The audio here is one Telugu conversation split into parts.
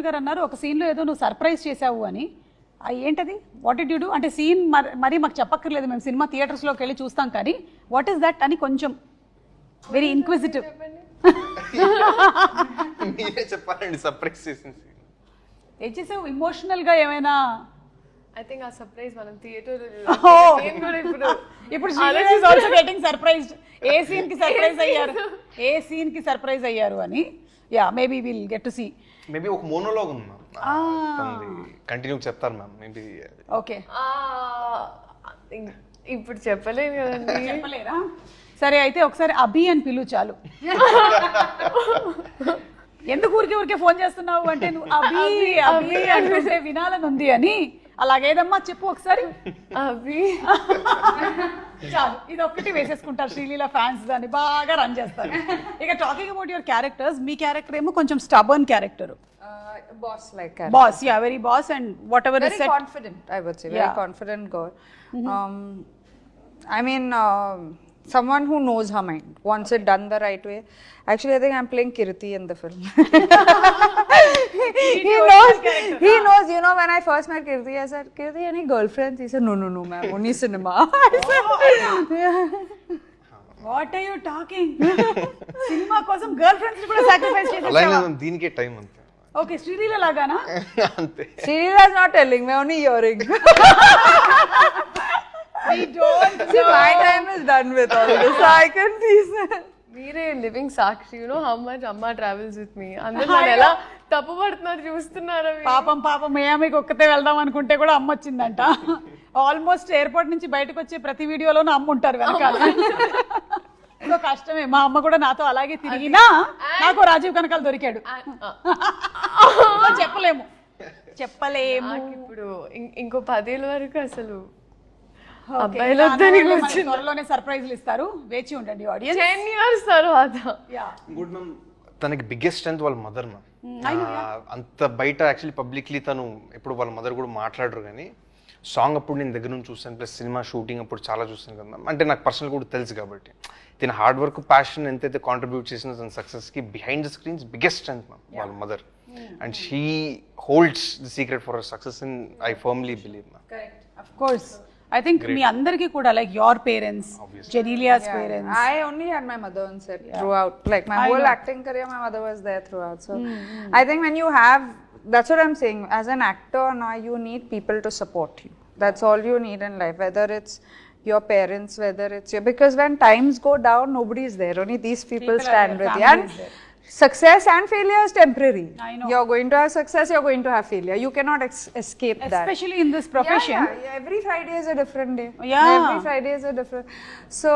గారు అన్నారు ఒక సీన్లో ఏదో నువ్వు సర్ప్రైజ్ చేసావు అని. ఏంటది? What did you do? అంటే సీన్ మరి మాకు చెప్పక్కర్లేదు, మేము సినిమా థియేటర్స్లోకి వెళ్ళి చూస్తాం, కానీ వాట్ ఈస్ దట్ అని కొంచెం వెరీ ఇన్క్విజిటివ్. మీరే చెప్పాలండి సర్ప్రైజ్ చేసింది. ఏం చేసావు? ఇమోషనల్గా ఏమైనా? ఐ థింక్ ఆ సర్ప్రైజ్ మనం థియేటర్ ఇప్పుడు Sreeleela is also getting surprised. ఏ సీన్ కి సర్ప్రైజ్ అయ్యారు, ఏ సీన్ కి సర్ప్రైజ్ అయ్యారు అని. Yeah, maybe will get to see. Maybe ఒక మోనోలాగ్ ఉంది మ్యామ్, కంటిన్యూ చెప్తారు మ్యామ్. మేబీ ఓకే, ఇప్పుడు చెప్పలేను కదండి. చెప్పలేరా? సరే అయితే ఒకసారి అభి అని పిలు చాలు. ఎందుకు ఊరికే ఫోన్ చేస్తున్నావు అంటే నువ్వు అభి అభి అంటే వినాలని ఉంది అని. అలాగేదమ్మా చెప్పు ఒకసారి. అభి చాలు, ఇది ఒక్కటి వేసేసుకుంటారు శ్రీలీల ఫ్యాన్స్, దాన్ని బాగా రన్ చేస్తారు. ఇక talking about your characters, me character ఏమో కొంచెం stubborn character. Boss like character. Boss, yeah, very boss, and whatever Very is said. confident, I would say. Very Yeah. confident girl. I mean, someone who knows her mind, wants it done the right way. Actually, I think I'm playing Kirti in the film. He knows, you know, when I first met Kirti, I said, Kirti, any girlfriends? He said, no, ma'am, only cinema. I said, What are you talking? Cinema కోసం గర్ల్ ఫ్రెండ్స్ కూడా సాక్రిఫైస్ అలా చేసేసావా? దీనికే టైం అంతే. ఓకే, శ్రీలీల లాగానా? అంతే. Srila is not telling me, only hearing. We don't See, my time is done with all this, so I can please. మీరే living Sakshi. You know how much అమ్మ ట్రావెల్స్ విత్ మీ. అందరూ నన్ను ఎలా తప్పుపడుతున్నారు చూస్తున్నారా? పాపం మియామికి ఒక్కతే వెళ్దాం అనుకుంటే కూడా అమ్మ వచ్చిందంట. ఆల్మోస్ట్ ఎయిర్పోర్ట్ నుంచి బయటకు వచ్చే ప్రతి వీడియోలోనూ అమ్మ ఉంటారు వెనకాల. సో కష్టమే. మా అమ్మ కూడా నాతో అలాగే తిరిగినా నాకు రాజీవ్ కనకాల దొరికాడు. సో చెప్పలేము. నాకు ఇప్పుడు ఇంకో 10 ఏళ్ళ వరకు అసలు Okay, అబ్బాయిలు వద్దని మనకి వచ్చింది. త్వరలోనే సర్ప్రైజ్లు ఇస్తారు, వేచి ఉండండి ఆడియన్స్. 10 years తర్వాత. Good ma'am. తనకి బిగ్గెస్ట్ స్ట్రెంత్ వాళ్ళ మదర్ మ్యామ్. అంత బయట యాక్చువల్లీ పబ్లిక్లీ తను ఎప్పుడు వాళ్ళ మదర్ కూడా మాట్లాడరు, కానీ సాంగ్ అప్పుడు నేను దగ్గర నుంచి చూస్తాను, ప్లస్ సినిమా షూటింగ్ అప్పుడు చాలా చూస్తాను కదా మ్యామ్. అంటే నాకు పర్సనల్ కూడా తెలుసు కాబట్టి తన హార్డ్ వర్క్, ప్యాషన్ ఎంతైతే కాంట్రిబ్యూట్ చేసిన తన సక్సెస్కి behind the screens biggest strength ma'am వాళ్ళ mother. And she holds the secret for her success in I firmly believe ma'am. Of course, I think మీ అందరికీ కూడా like your parents, Genelia's parents. I only had my mother on set throughout. Like my whole acting career, my mother was there throughout. So I think when you have, that's what I'm saying. As an actor now, you need people to support you. That's all you need in life. Whether it's your parents, whether it's your, because when times go down, nobody is there. Only these people stand with you. And success and failure is temporary. I know. You're going to have success, you're going to have failure. You cannot escape that. Especially in this profession. Yeah, every Friday is a different day. Yeah. Every Friday is a different. So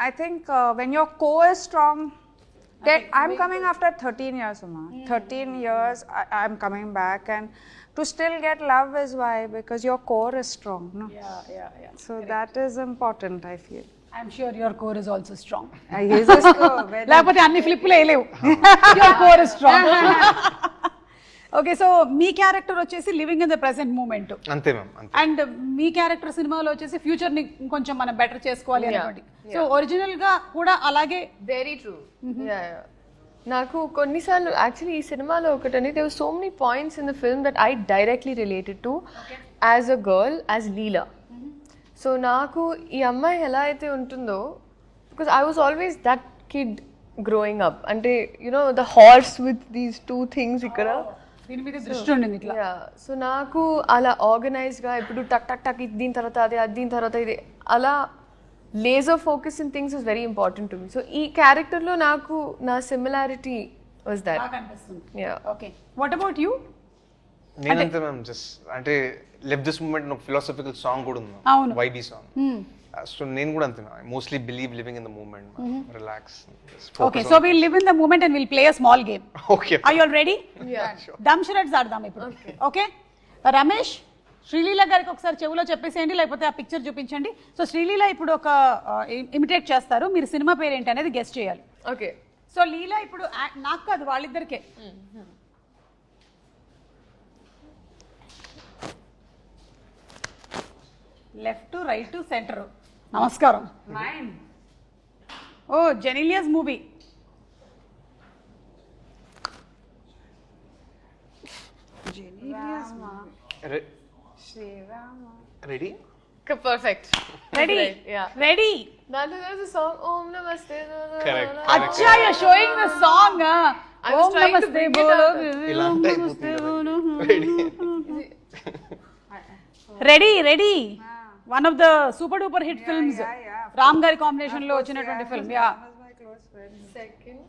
I think when your core is strong, I'm coming after 13 years, Uma. 13 years, I'm coming back, and to still get love is why, because your core is strong. No? Yeah. So that is important, I feel. I'm sure your core is also strong. He's just very. లేకపోతే అన్ని ఫ్లిప్లు వేయలేవు. Your core is strong. Okay, so మీ క్యారెక్టర్ వచ్చేసి living in the present moment. అంతే మ్యామ్, అంతే. అండ్ మీ క్యారెక్టర్ సినిమాలో వచ్చేసి ఫ్యూచర్ ని కొంచెం మనం బెటర్ చేసుకోవాలి అనుకోండి. సో ఒరిజినల్ గా కూడా అలాగే. Very true. నాకు కొన్నిసార్లు యాక్చువల్లీ ఈ సినిమాలో ఒకటని there were so many points in the film that I directly related to as a girl, as Leela. So నాకు ఈ అమ్మాయి ఎలా అయితే ఉంటుందో, because I was always that kid growing up. అంటే you know the horse with these 2 things ఇక్కడ. దీని మీద దృష్టి ఉండింది ఇట్లా. సో నాకు అలా ఆర్గనైజ్గా ఇప్పుడు టక్ ఇది దీని తర్వాత అది, అది దీని తర్వాత ఇది, అలా laser focus in things is very important to me. So ఈ క్యారెక్టర్లో నాకు నా సిమిలారిటీ వాజ్ దట్. బాగా అనిపిస్తుంది. Okay, what about you? నేనంతే మ్యామ్. జస్ట్ అంటే లివ్ దిస్ మూమెంట్ ఒక ఫిలాసఫికల్ సాంగ్ కూడా ఉంది, అవును, వైబీ సాంగ్. సో నేను కూడా అంతే ma'am. Mostly believe living in the moment, relax. Okay, so will live in the moment and will play a small game. Okay, are you all ready? Dumb charades ఆడదాం ఇప్పుడు. ఓకే, రమేష్, శ్రీలీల గారికి ఒకసారి చెవులో చెప్పేసేయండి, లేకపోతే ఆ పిక్చర్ చూపించండి. సో శ్రీలీల ఇప్పుడు ఒక ఇమిటేట్ చేస్తారు, మీరు సినిమా పేరు ఏంటి అనేది గెస్ట్ చేయాలి. ఓకే, సో లీలా ఇప్పుడు నాకు కాదు, వాళ్ళిద్దరికే. Left, right, centre. నమస్కారం. Oh, Genelia's movie. Ready Perfect. Ready Yeah. Ready That was a song. Om Namaste. Correct. అచ్చా you showing the song I was trying to bring it out. ఇలా అంటే అయిపోతుంది ready ready ready one of the super duper hit films Ram గారి కాంబినేషన్ లో వచ్చినటువంటి ఫిల్మ్ యా Second.